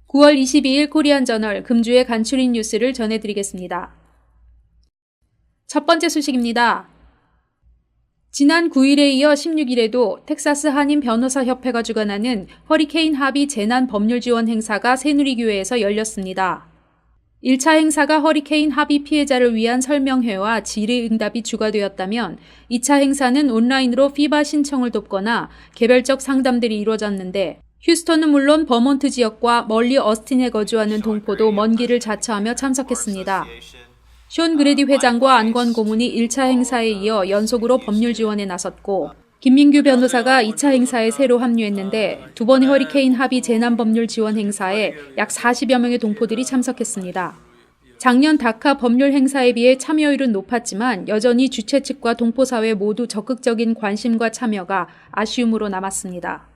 9월 22일 코리안저널 금주의 간추린 뉴스를 전해드리겠습니다. 첫 번째 소식입니다. 지난 9일에 이어 16일에도 텍사스 한인 변호사협회가 주관하는 허리케인 하비 재난 법률 지원 행사가 새누리교회에서 열렸습니다. 1차 행사가 허리케인 하비 피해자를 위한 설명회와 질의응답이 주가되었다면 2차 행사는 온라인으로 피바 신청을 돕거나 개별적 상담들이 이루어졌는데 휴스턴은 물론 버몬트 지역과 멀리 어스틴에 거주하는 동포도 먼 길을 자처하며 참석했습니다. 숀 그레디 회장과 안권 고문이 1차 행사에 이어 연속으로 법률 지원에 나섰고 김민규 변호사가 2차 행사에 새로 합류했는데 두 번의 허리케인 하비 재난법률 지원 행사에 약 40여 명의 동포들이 참석했습니다. 작년 다카 법률 행사에 비해 참여율은 높았지만 여전히 주최 측과 동포사회 모두 적극적인 관심과 참여가 아쉬움으로 남았습니다.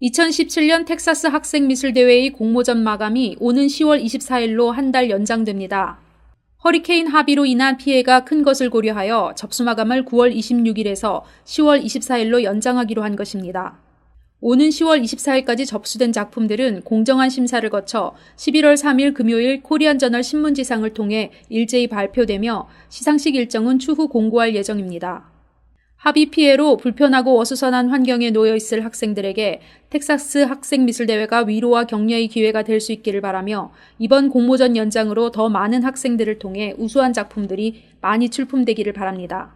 2017년 텍사스 학생미술대회의 공모전 마감이 오는 10월 24일로 한 달 연장됩니다. 허리케인 하비로 인한 피해가 큰 것을 고려하여 접수 마감을 9월 26일에서 10월 24일로 연장하기로 한 것입니다. 오는 10월 24일까지 접수된 작품들은 공정한 심사를 거쳐 11월 3일 금요일 코리안저널 신문지상을 통해 일제히 발표되며 시상식 일정은 추후 공고할 예정입니다. 하비 피해로 불편하고 어수선한 환경에 놓여 있을 학생들에게 텍사스 학생미술대회가 위로와 격려의 기회가 될 수 있기를 바라며 이번 공모전 연장으로 더 많은 학생들을 통해 우수한 작품들이 많이 출품되기를 바랍니다.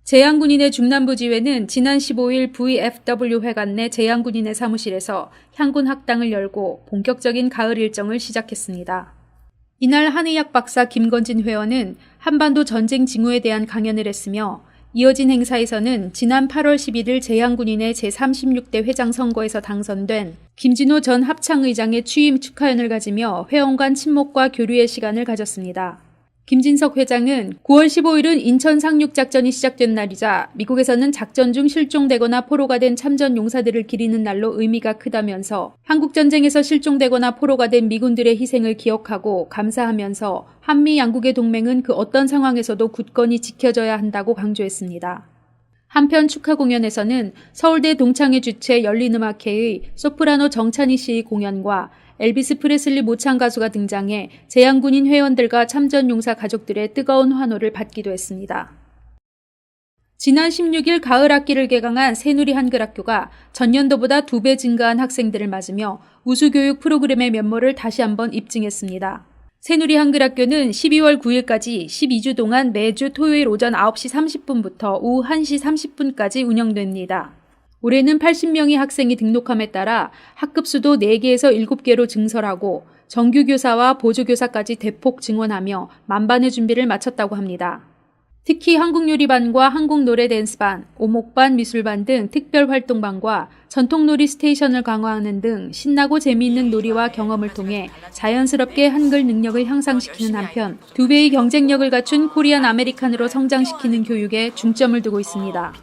재향군인의 중남부지회는 지난 15일 VFW 회관 내 재향군인의 사무실에서 향군 학당을 열고 본격적인 가을 일정을 시작했습니다. 이날 한의학 박사 김건진 회원은 한반도 전쟁 징후에 대한 강연을 했으며 이어진 행사에서는 지난 8월 11일 재향군인의 제36대 회장 선거에서 당선된 김진호 전 합창의장의 취임 축하연을 가지며 회원 간 친목과 교류의 시간을 가졌습니다. 김진석 회장은 9월 15일은 인천 상륙작전이 시작된 날이자 미국에서는 작전 중 실종되거나 포로가 된 참전 용사들을 기리는 날로 의미가 크다면서 한국전쟁에서 실종되거나 포로가 된 미군들의 희생을 기억하고 감사하면서 한미 양국의 동맹은 그 어떤 상황에서도 굳건히 지켜져야 한다고 강조했습니다. 한편 축하 공연에서는 서울대 동창회 주최 열린음악회의 소프라노 정찬희 씨의 공연과 엘비스 프레슬리 모창 가수가 등장해 재향군인 회원들과 참전용사 가족들의 뜨거운 환호를 받기도 했습니다. 지난 16일 가을 학기를 개강한 새누리 한글학교가 전년도보다 2배 증가한 학생들을 맞으며 우수교육 프로그램의 면모를 다시 한번 입증했습니다. 새누리 한글학교는 12월 9일까지 12주 동안 매주 토요일 오전 9시 30분부터 오후 1시 30분까지 운영됩니다. 올해는 80명의 학생이 등록함에 따라 학급 수도 4개에서 7개로 증설하고 정규교사와 보조교사까지 대폭 증원하며 만반의 준비를 마쳤다고 합니다. 특히 한국요리반과 한국노래댄스반, 오목반, 미술반 등 특별활동반과 전통놀이 스테이션을 강화하는 등 신나고 재미있는 놀이와 경험을 통해 자연스럽게 한글 능력을 향상시키는 한편 2배의 경쟁력을 갖춘 코리안 아메리칸으로 성장시키는 교육에 중점을 두고 있습니다.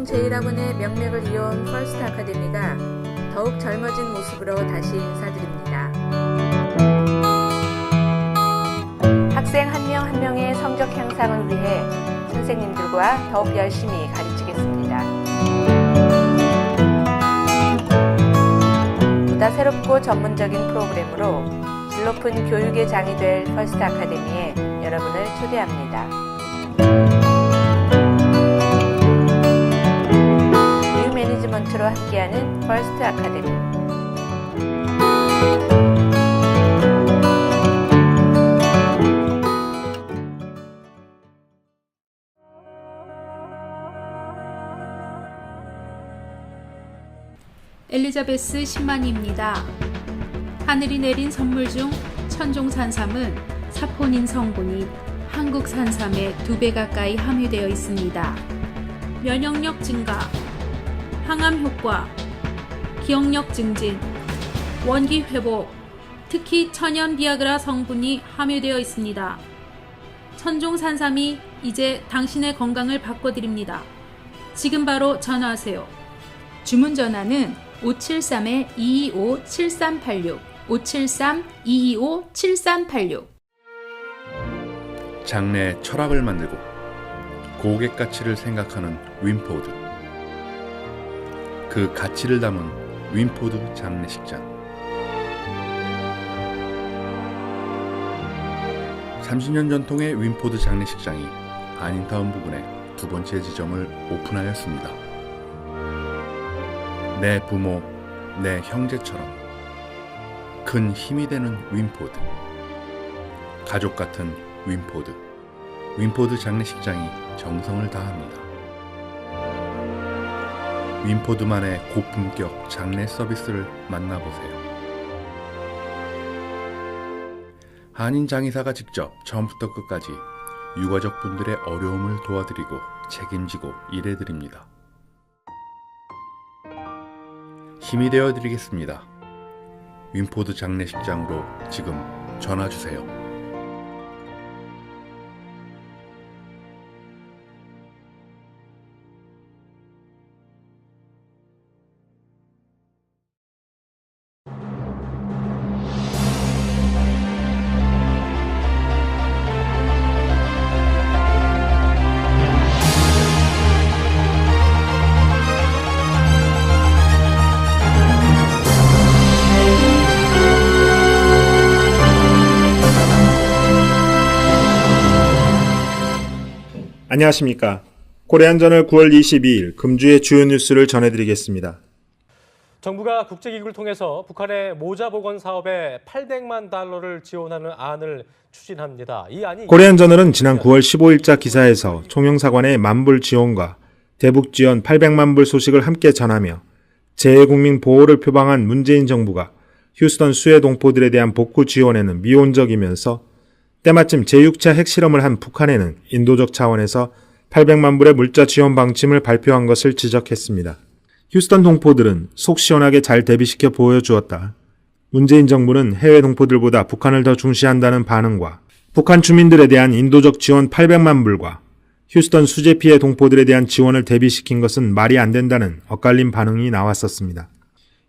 제1학원의 명맥을 이어온 퍼스트 아카데미가 더욱 젊어진 모습으로 다시 인사드립니다. 학생 한 명 한 명의 성적 향상을 위해 선생님들과 더욱 열심히 가르치겠습니다. 보다 새롭고 전문적인 프로그램으로 질 높은 교육의 장이 될 퍼스트 아카데미에 여러분을 초대합니다. 매니지먼트로 함께하는 퍼스트 아카데미. 엘리자베스 10만이입니다. 하늘이 내린 선물 중 천종 산삼은 사포닌 성분이 한국 산삼의 2배 가까이 함유되어 있습니다. 면역력 증가, 항암 효과, 기억력 증진, 원기 회복, 특히 천연 비아그라 성분이 함유되어 있습니다. 천종 산삼이 이제 당신의 건강을 바꿔드립니다. 지금 바로 전화하세요. 주문 전화는 573-225-7386, 573-225-7386. 장래의 철학을 만들고 고객 가치를 생각하는 윈포드. 그 가치를 담은 윈포드 장례식장. 30년 전통의 윈포드 장례식장이 한인타운 부근에 두 번째 지점을 오픈하였습니다. 내 부모, 내 형제처럼 큰 힘이 되는 윈포드. 가족 같은 윈포드. 윈포드 장례식장이 정성을 다합니다. 윈포드만의 고품격 장례 서비스를 만나보세요. 한인 장의사가 직접 처음부터 끝까지 유가족분들의 어려움을 도와드리고 책임지고 일해드립니다. 힘이 되어드리겠습니다. 윈포드 장례식장으로 지금 전화주세요. 안녕하십니까. 코리안저널 9월 22일 금주의 주요 뉴스를 전해드리겠습니다. 정부가 국제기구를 통해서 북한의 모자 복원 사업에 800만 달러를 지원하는 안을 추진합니다. 이 안이 코리안저널은 지난 9월 15일자 기사에서 총영사관의 만불 지원과 대북 지원 800만 불 소식을 함께 전하며 재외국민 보호를 표방한 문재인 정부가 휴스턴 수해 동포들에 대한 복구 지원에는 미온적이면서 때마침 제6차 핵실험을 한 북한에는 인도적 차원에서 800만 불의 물자 지원 방침을 발표한 것을 지적했습니다. 휴스턴 동포들은 속 시원하게 잘 대비시켜 보여주었다. 문재인 정부는 해외 동포들보다 북한을 더 중시한다는 반응과 북한 주민들에 대한 인도적 지원 800만 불과 휴스턴 수재 피해 동포들에 대한 지원을 대비시킨 것은 말이 안 된다는 엇갈린 반응이 나왔었습니다.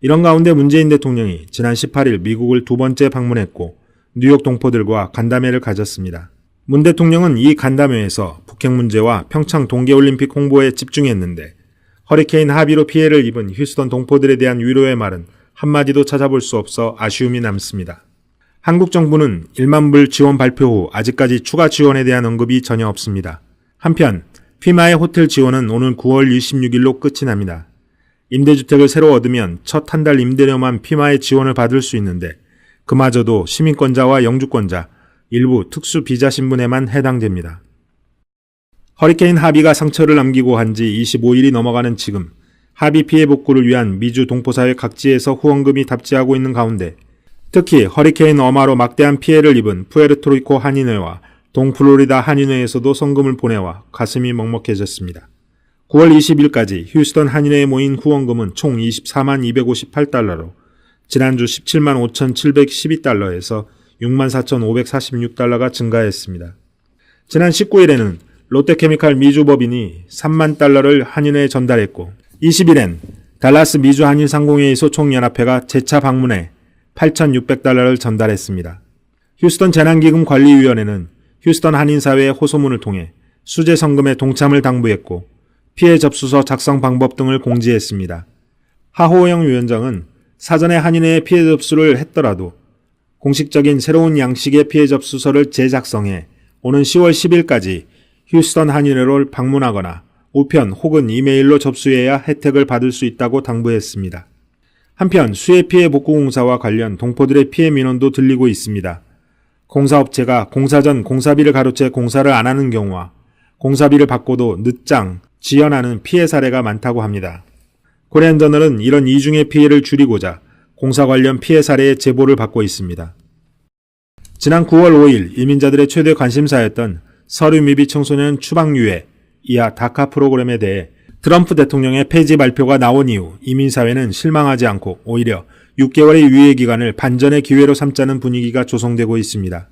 이런 가운데 문재인 대통령이 지난 18일 미국을 두 번째 방문했고 뉴욕 동포들과 간담회를 가졌습니다. 문 대통령은 이 간담회에서 북핵 문제와 평창 동계올림픽 홍보에 집중했는데 허리케인 하비로 피해를 입은 휴스턴 동포들에 대한 위로의 말은 한마디도 찾아볼 수 없어 아쉬움이 남습니다. 한국 정부는 1만 불 지원 발표 후 아직까지 추가 지원에 대한 언급이 전혀 없습니다. 한편 피마의 호텔 지원은 오늘 9월 26일로 끝이 납니다. 임대주택을 새로 얻으면 첫 한 달 임대료만 피마의 지원을 받을 수 있는데 그마저도 시민권자와 영주권자, 일부 특수 비자 신분에만 해당됩니다. 허리케인 하비가 상처를 남기고 한 지 25일이 넘어가는 지금 하비 피해 복구를 위한 미주 동포사회 각지에서 후원금이 답지하고 있는 가운데 특히 허리케인 어마로 막대한 피해를 입은 푸에르토리코 한인회와 동플로리다 한인회에서도 성금을 보내와 가슴이 먹먹해졌습니다. 9월 20일까지 휴스턴 한인회에 모인 후원금은 총 24만 258달러로 지난주 17만 5,712달러에서 6만 4,546달러가 증가했습니다. 지난 19일에는 롯데케미칼 미주법인이 3만 달러를 한인회에 전달했고 20일엔 달라스 미주 한인상공회의소 총연합회가 재차 방문해 8,600달러를 전달했습니다. 휴스턴 재난기금관리위원회는 휴스턴 한인사회의 호소문을 통해 수재 성금에 동참을 당부했고 피해 접수서 작성 방법 등을 공지했습니다. 하호영 위원장은 사전에 한인회에 피해 접수를 했더라도 공식적인 새로운 양식의 피해 접수서를 재작성해 오는 10월 10일까지 휴스턴 한인회를 방문하거나 우편 혹은 이메일로 접수해야 혜택을 받을 수 있다고 당부했습니다. 한편 수해 피해 복구 공사와 관련 동포들의 피해 민원도 들리고 있습니다. 공사업체가 공사 전 공사비를 가로채 공사를 안 하는 경우와 공사비를 받고도 늦장, 지연하는 피해 사례가 많다고 합니다. 코리안저널은 이런 이중의 피해를 줄이고자 공사 관련 피해 사례의 제보를 받고 있습니다. 지난 9월 5일 이민자들의 최대 관심사였던 서류 미비 청소년 추방유예 이하 다카 프로그램에 대해 트럼프 대통령의 폐지 발표가 나온 이후 이민사회는 실망하지 않고 오히려 6개월의 유예 기간을 반전의 기회로 삼자는 분위기가 조성되고 있습니다.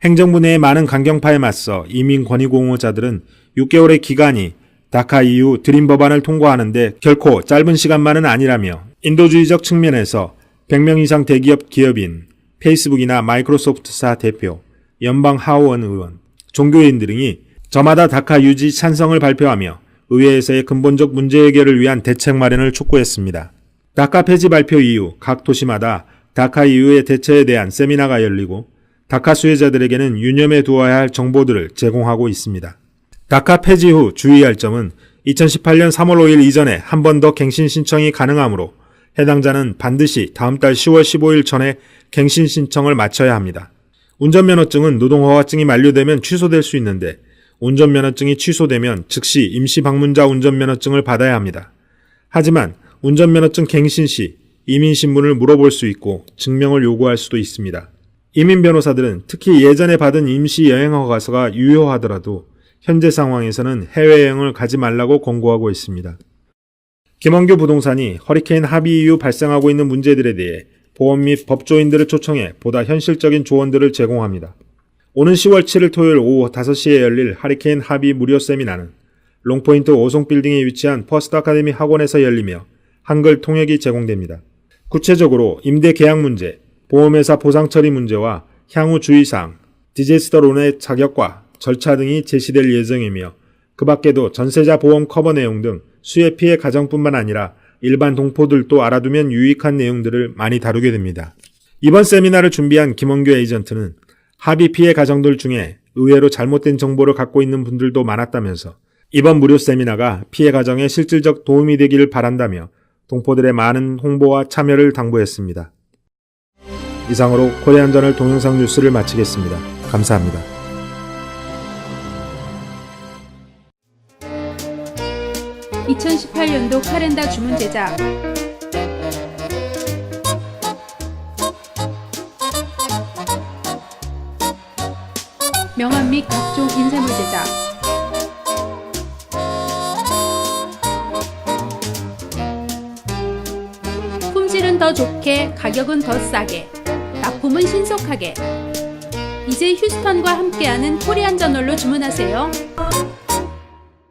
행정부 내의 많은 강경파에 맞서 이민 권익옹호자들은 6개월의 기간이 다카 이후 드림 법안을 통과하는데 결코 짧은 시간만은 아니라며 인도주의적 측면에서 100명 이상 대기업 기업인 페이스북이나 마이크로소프트사 대표, 연방 하원 의원, 종교인 등이 저마다 다카 유지 찬성을 발표하며 의회에서의 근본적 문제 해결을 위한 대책 마련을 촉구했습니다. 다카 폐지 발표 이후 각 도시마다 다카 이후의 대처에 대한 세미나가 열리고 다카 수혜자들에게는 유념해 두어야 할 정보들을 제공하고 있습니다. 다카 폐지 후 주의할 점은 2018년 3월 5일 이전에 한 번 더 갱신 신청이 가능하므로 해당자는 반드시 다음 달 10월 15일 전에 갱신 신청을 마쳐야 합니다. 운전면허증은 노동허가증이 만료되면 취소될 수 있는데 운전면허증이 취소되면 즉시 임시방문자 운전면허증을 받아야 합니다. 하지만 운전면허증 갱신 시 이민신분을 물어볼 수 있고 증명을 요구할 수도 있습니다. 이민 변호사들은 특히 예전에 받은 임시 여행허가서가 유효하더라도 현재 상황에서는 해외여행을 가지 말라고 권고하고 있습니다. 김원규 부동산이 허리케인 하비 이후 발생하고 있는 문제들에 대해 보험 및 법조인들을 초청해 보다 현실적인 조언들을 제공합니다. 오는 10월 7일 토요일 오후 5시에 열릴 하리케인 하비 무료 세미나는 롱포인트 5송 빌딩에 위치한 퍼스트 아카데미 학원에서 열리며 한글 통역이 제공됩니다. 구체적으로 임대 계약 문제, 보험회사 보상 처리 문제와 향후 주의사항, 디제스터론의 자격과 절차 등이 제시될 예정이며 그 밖에도 전세자 보험 커버 내용 등 수해 피해 가정뿐만 아니라 일반 동포들도 알아두면 유익한 내용들을 많이 다루게 됩니다. 이번 세미나를 준비한 김원규 에이전트는 합의 피해 가정들 중에 의외로 잘못된 정보를 갖고 있는 분들도 많았다면서 이번 무료 세미나가 피해 가정에 실질적 도움이 되기를 바란다며 동포들의 많은 홍보와 참여를 당부했습니다. 이상으로 코리안저널 동영상 뉴스를 마치겠습니다. 감사합니다. (2018년도) 카렌다 주문 제작 명함 및 각종 인쇄물 제작 품질은 더 좋게 가격은 더 싸게 납품은 신속하게 이제 휴스턴과 함께하는 코리안저널로 주문하세요.